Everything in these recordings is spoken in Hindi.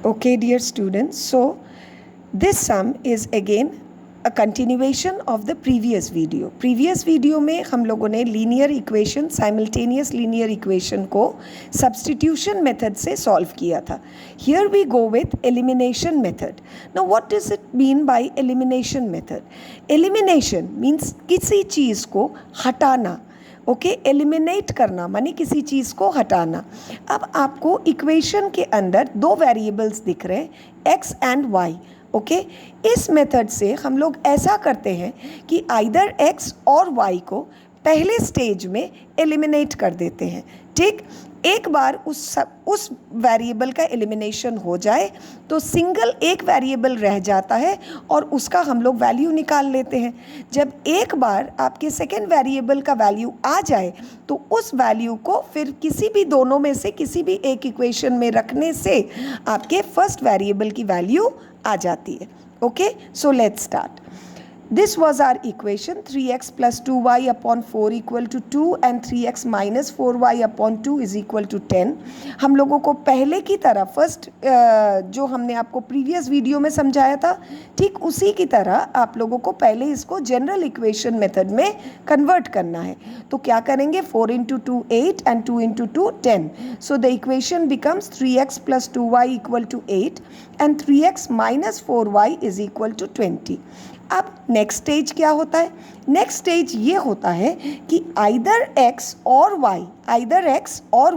Okay, dear students, so this sum is again a continuation of the previous video. Previous video में हम लोगों ने linear equation, simultaneous linear equation को substitution method से solve किया था. Here we go with elimination method. Now what does it mean by elimination method? Elimination means किसी चीज़ को हटाना. ओके एलिमिनेट करना माने किसी चीज़ को हटाना. अब आपको इक्वेशन के अंदर दो वेरिएबल्स दिख रहे हैं x एंड y. ओके इस मेथड से हम लोग ऐसा करते हैं कि आइदर x और y को पहले स्टेज में एलिमिनेट कर देते हैं. ठीक, एक बार उस वेरिएबल का एलिमिनेशन हो जाए तो सिंगल एक वेरिएबल रह जाता है और उसका हम लोग वैल्यू निकाल लेते हैं. जब एक बार आपके सेकेंड वेरिएबल का वैल्यू आ जाए तो उस वैल्यू को फिर किसी भी दोनों में से किसी भी एक इक्वेशन में रखने से आपके फर्स्ट वेरिएबल की वैल्यू आ जाती है. Okay, so let's start. This was our equation 3x plus 2y upon 4 equal to 2 and 3x minus 4y upon 2 is equal to 10. हम लोगों को पहले की तरह फर्स्ट जो हमने आपको प्रीवियस वीडियो में समझाया था ठीक उसी की तरह आप लोगों को पहले इसको जनरल इक्वेशन मेथड में कन्वर्ट करना है. तो क्या करेंगे 4 into 2 8 and 2 into 2 10. So the equation becomes 3x plus 2y equal to 8 and 3x minus 4y is equal to 20. अब नेक्स्ट स्टेज क्या होता है? नेक्स्ट स्टेज ये होता है कि आइदर x और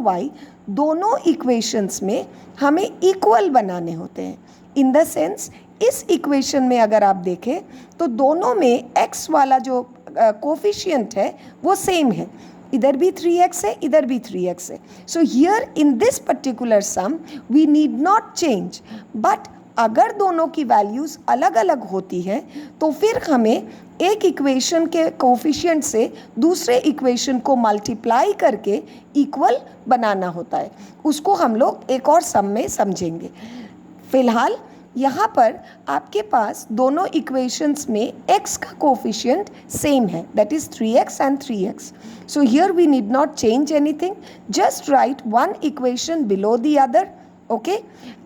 y दोनों इक्वेशंस में हमें इक्वल बनाने होते हैं. इन द सेंस इस इक्वेशन में अगर आप देखें तो दोनों में x वाला जो कोफिशिएंट है वो सेम है. इधर भी 3x है, इधर भी 3x है. So here in this particular sum we need not change. But अगर दोनों की वैल्यूज़ अलग अलग होती हैं तो फिर हमें एक इक्वेशन के कोफिशिएंट से दूसरे इक्वेशन को मल्टीप्लाई करके इक्वल बनाना होता है. उसको हम लोग एक और सम में समझेंगे. फ़िलहाल यहाँ पर आपके पास दोनों इक्वेशंस में x का कोफिशिएंट सेम है, that is 3x and 3x. So here we need not change anything, just write one equation below the other. Okay,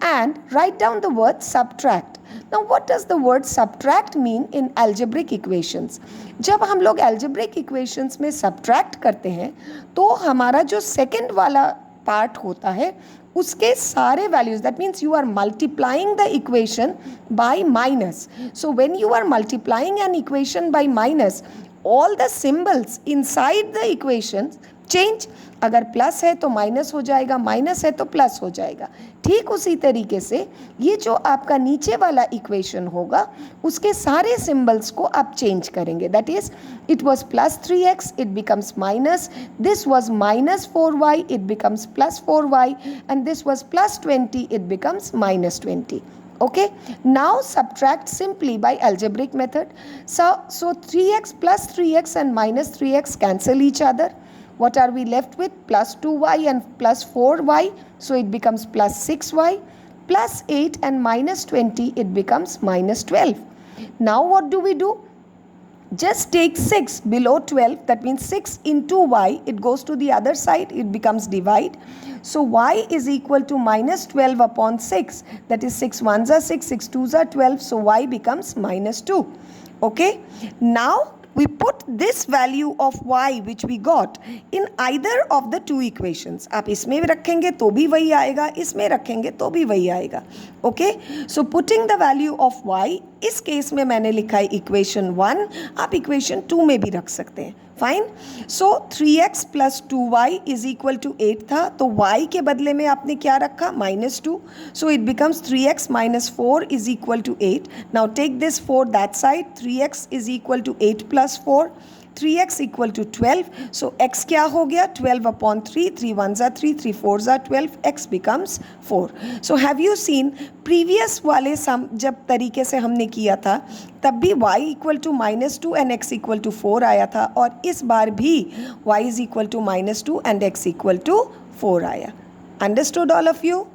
and write down the word subtract. Now what does the word subtract mean in algebraic equations? जब हम लोग algebraic equations में subtract करते हैं तो हमारा जो second वाला part होता है उसके सारे values, that means you are multiplying the equation by minus. So when you are multiplying an equation by minus, all the symbols inside the equation change. अगर प्लस है तो माइनस हो जाएगा, माइनस है तो प्लस हो जाएगा. ठीक उसी तरीके से ये जो आपका नीचे वाला इक्वेशन होगा उसके सारे सिंबल्स को आप चेंज करेंगे. That is it was plus 3x, it becomes minus. This was minus 4y, it becomes plus 4y. And this was plus 20, it becomes minus 20. Okay, now subtract simply by algebraic method. So 3x plus 3x and minus 3x cancel each other. What are we left with? Plus 2y and plus 4y. So it becomes plus 6y. Plus 8 and minus 20, it becomes minus 12. Now what do we do? Just take 6 below 12. That means 6 into y. It goes to the other side. It becomes divide. So y is equal to minus 12 upon 6. That is 6 ones are 6, 6 twos are 12. So y becomes minus 2. Okay. Now we put this value of y which we got in either of the two equations. आप इसमें भी रखेंगे तो भी वही आएगा, इसमें रखेंगे तो भी वही आएगा. Okay, so putting the value of y, इस केस में मैंने लिखा है इक्वेशन 1, आप इक्वेशन 2 में भी रख सकते हैं. Fine. So 3x plus 2y is equal to 8 था तो y के बदले में आपने क्या रखा? Minus 2. So it becomes 3x minus 4 is equal to 8. Now take this 4 that side. 3x is equal to 8 plus 4. 3x equal to 12. So x क्या हो गया? 12 upon 3. 3 1s are 3, 3 4s are 12. x becomes 4. So have you seen previous वाले सम जब तरीके से हमने किया था तब भी y equal to minus 2 and x equal to 4 आया था और इस बार भी y is equal to minus 2 and x equal to 4 आया. Understood all of you?